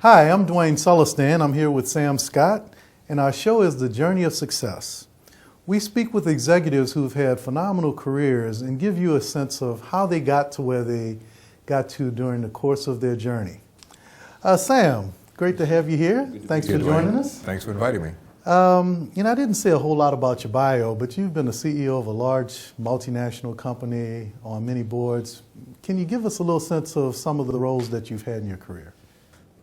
Hi, I'm Dwayne Sullistan. I'm here with Sam Scott, and our show is The Journey of Success. We speak with executives who've had phenomenal careers and give you a sense of how they got to where they got to during the course of their journey. Sam, great to have you here. Thanks for joining us. Thanks for inviting me. I didn't say a whole lot about your bio, but you've been the CEO of a large multinational company on many boards. Can you give us a little sense of some of the roles that you've had in your career?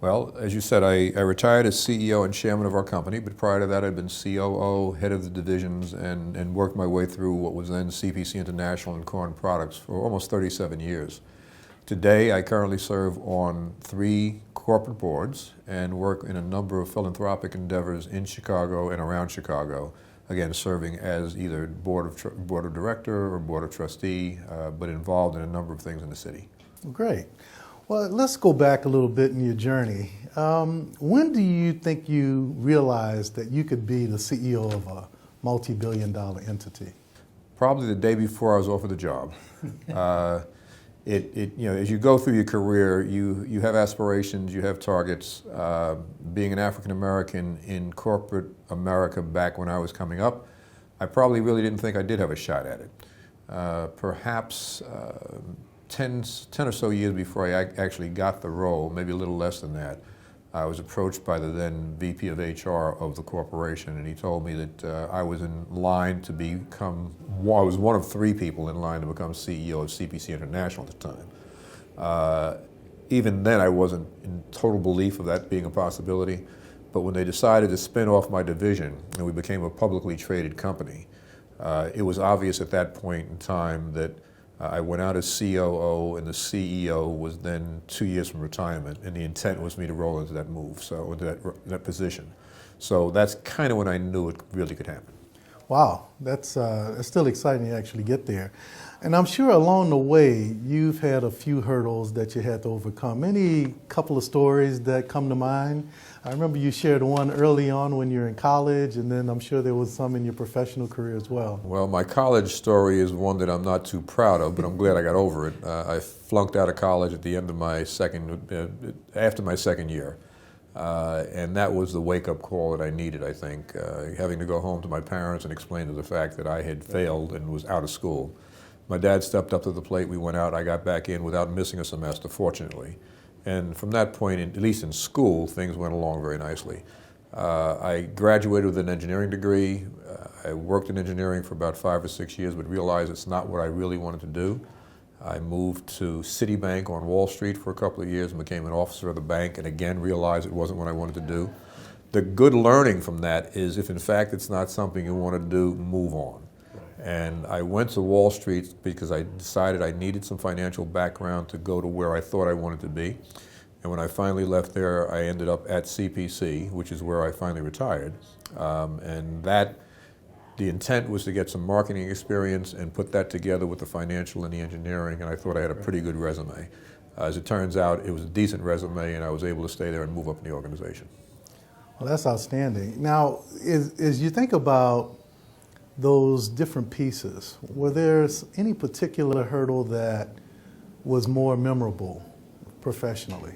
Well, as you said, I retired as CEO and chairman of our company, but prior to that I'd been COO, head of the divisions, and worked my way through what was then CPC International and Corn Products for almost 37 years. Today I currently serve on 3 corporate boards and work in a number of philanthropic endeavors in Chicago and around Chicago, again serving as either board of director or board of trustee, but involved in a number of things in the city. Great. Well, let's go back a little bit in your journey. When do you think you realized that you could be the CEO of a multi-billion-dollar entity? Probably the day before I was offered the job. As you go through your career, you have aspirations, you have targets. Being an African American in corporate America back when I was coming up, I probably really didn't think I did have a shot at it. Perhaps 10 or so years before I actually got the role, maybe a little less than that, I was approached by the then VP of HR of the corporation, and he told me that I was in line to become, I was one of 3 people in line to become CEO of CPC International at the time. Even then I wasn't in total belief of that being a possibility, but when they decided to spin off my division and we became a publicly traded company, it was obvious at that point in time that I went out as COO and the CEO was then 2 years from retirement, and the intent was for me to roll into that move, so into that position. So that's kind of when I knew it really could happen. Wow, that's still exciting to actually get there. And I'm sure along the way you've had a few hurdles that you had to overcome. Any couple of stories that come to mind? I remember you shared one early on when you were in college, and then I'm sure there was some in your professional career as well. Well, my college story is one that I'm not too proud of, but I'm glad I got over it. I flunked out of college at the end of after my second year. And that was the wake-up call that I needed, I think, having to go home to my parents and explain to the fact that I had failed and was out of school. My dad stepped up to the plate, we went out, I got back in without missing a semester, fortunately. And from that point, at least in school, things went along very nicely. I graduated with an engineering degree. I worked in engineering for about 5 or 6 years, but realized it's not what I really wanted to do. I moved to Citibank on Wall Street for a couple of years and became an officer of the bank, and again realized it wasn't what I wanted to do. The good learning from that is if in fact it's not something you want to do, move on. And I went to Wall Street because I decided I needed some financial background to go to where I thought I wanted to be. And when I finally left there, I ended up at CPC, which is where I finally retired. The intent was to get some marketing experience and put that together with the financial and the engineering, and I thought I had a pretty good resume. As it turns out, it was a decent resume, and I was able to stay there and move up in the organization. Well, that's outstanding. Now, as you think about those different pieces, were there any particular hurdle that was more memorable professionally?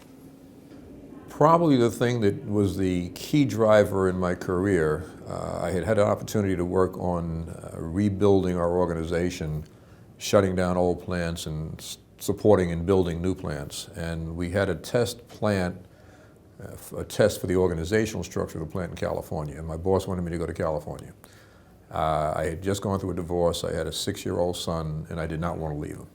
Probably the thing that was the key driver in my career, I had had an opportunity to work on rebuilding our organization, shutting down old plants and supporting and building new plants. And we had a test plant, a test for the organizational structure of the plant in California, and my boss wanted me to go to California. I had just gone through a divorce, I had a 6-year-old son, and I did not want to leave him.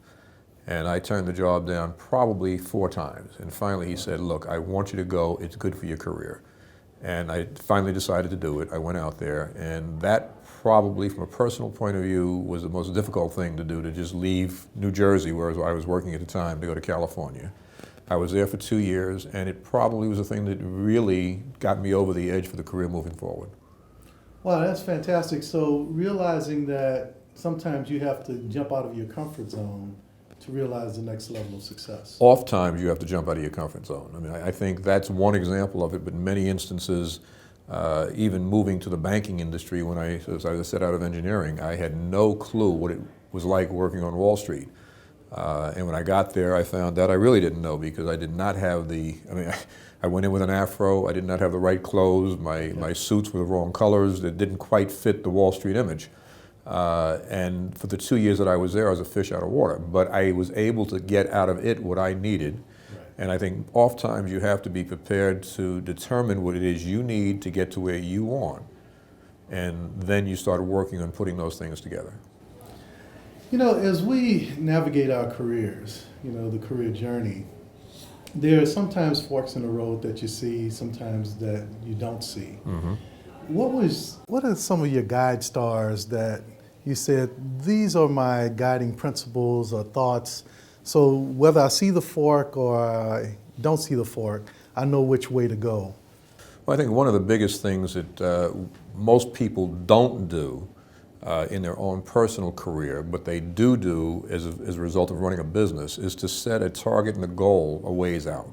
And I turned the job down probably 4 times. And finally he said, look, I want you to go, it's good for your career. And I finally decided to do it. I went out there, and that probably from a personal point of view was the most difficult thing to do, to just leave New Jersey, where I was working at the time, to go to California. I was there for 2 years, and it probably was the thing that really got me over the edge for the career moving forward. Wow, that's fantastic. So realizing that sometimes you have to jump out of your comfort zone to realize the next level of success. Oftentimes you have to jump out of your comfort zone. I mean, I think that's one example of it, but in many instances, even moving to the banking industry as I said, out of engineering, I had no clue what it was like working on Wall Street. And when I got there, I found out I really didn't know, because I did not have I went in with an afro. I did not have the right clothes. My suits were the wrong colors. That didn't quite fit the Wall Street image. And for the 2 years that I was there, I was a fish out of water. But I was able to get out of it what I needed. Right. And I think oftentimes you have to be prepared to determine what it is you need to get to where you want. And then you start working on putting those things together. You know, as we navigate our careers, you know, the career journey, there are sometimes forks in the road that you see, sometimes that you don't see. Mm-hmm. What are some of your guide stars that you said, these are my guiding principles or thoughts, so whether I see the fork or I don't see the fork, I know which way to go? Well, I think one of the biggest things that most people don't do in their own personal career, but they do as a result of running a business, is to set a target and a goal a ways out.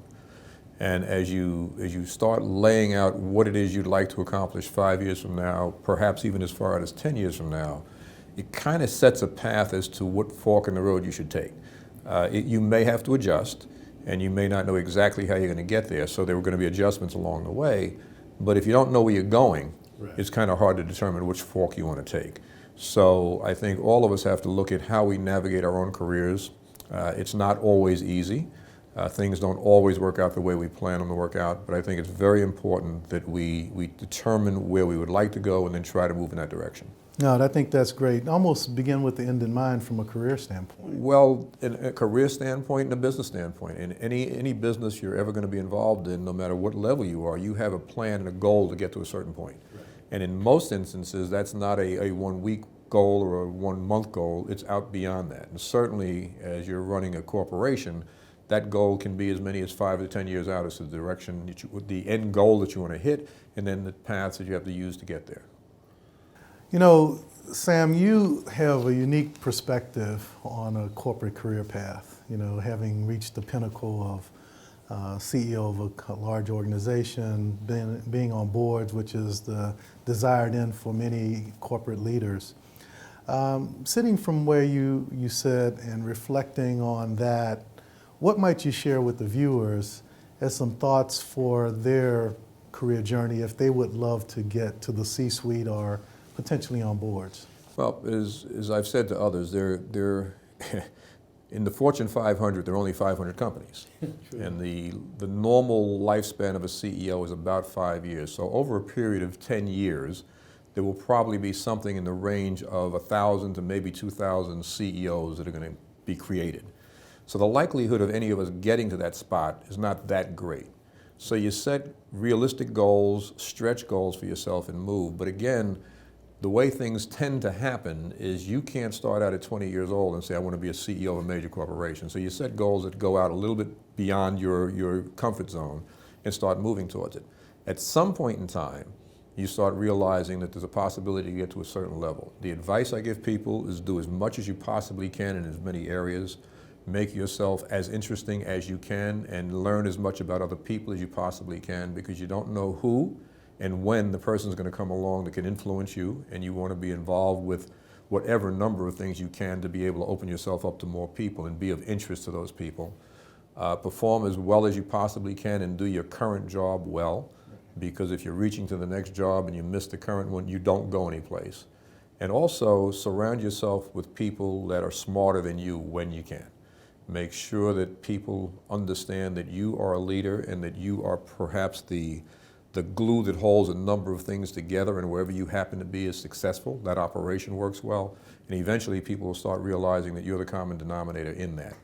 And as you start laying out what it is you'd like to accomplish 5 years from now, perhaps even as far out as 10 years from now, it kind of sets a path as to what fork in the road you should take. You may have to adjust, and you may not know exactly how you're going to get there, so there are going to be adjustments along the way. But if you don't know where you're going, right, it's kind of hard to determine which fork you want to take. So I think all of us have to look at how we navigate our own careers. It's not always easy. Things don't always work out the way we plan them to work out, but I think it's very important that we determine where we would like to go and then try to move in that direction. No, I think that's great. Almost begin with the end in mind from a career standpoint. Well, in a career standpoint and a business standpoint, in any business you're ever going to be involved in, no matter what level you are, you have a plan and a goal to get to a certain point. Right. And in most instances, that's not a 1 week goal or a 1 month goal. It's out beyond that. And certainly, as you're running a corporation, that goal can be as many as 5 to 10 years out as the direction, the end goal that you want to hit, and then the paths that you have to use to get there. You know, Sam, you have a unique perspective on a corporate career path. You know, having reached the pinnacle of CEO of a large organization, being on boards, which is the desired end for many corporate leaders. Sitting from where you sit and reflecting on that, what might you share with the viewers as some thoughts for their career journey if they would love to get to the C-suite or potentially on boards? Well, as I've said to others, they're in the Fortune 500, there are only 500 companies. And the normal lifespan of a CEO is about 5 years. So over a period of 10 years, there will probably be something in the range of 1,000 to maybe 2,000 CEOs that are going to be created. So the likelihood of any of us getting to that spot is not that great. So you set realistic goals, stretch goals for yourself and move. But again, the way things tend to happen is you can't start out at 20 years old and say, I want to be a CEO of a major corporation. So you set goals that go out a little bit beyond your comfort zone and start moving towards it. At some point in time, you start realizing that there's a possibility to get to a certain level. The advice I give people is do as much as you possibly can in as many areas. Make yourself as interesting as you can and learn as much about other people as you possibly can, because you don't know who and when the person's going to come along that can influence you, and you want to be involved with whatever number of things you can to be able to open yourself up to more people and be of interest to those people. Perform as well as you possibly can and do your current job well, because if you're reaching to the next job and you miss the current one, you don't go anyplace. And also surround yourself with people that are smarter than you when you can. Make sure that people understand that you are a leader and that you are perhaps the glue that holds a number of things together, and wherever you happen to be is successful, that operation works well, and eventually people will start realizing that you're the common denominator in that.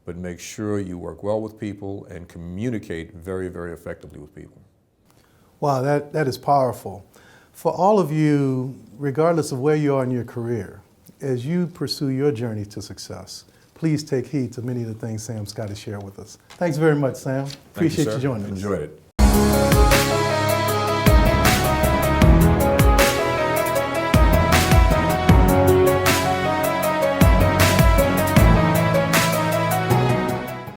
But make sure you work well with people and communicate very, very effectively with people. Wow, that is powerful. For all of you, regardless of where you are in your career, as you pursue your journey to success, please take heed to many of the things Sam Scott has shared with us. Thanks very much, Sam. Appreciate you joining us. Enjoyed it.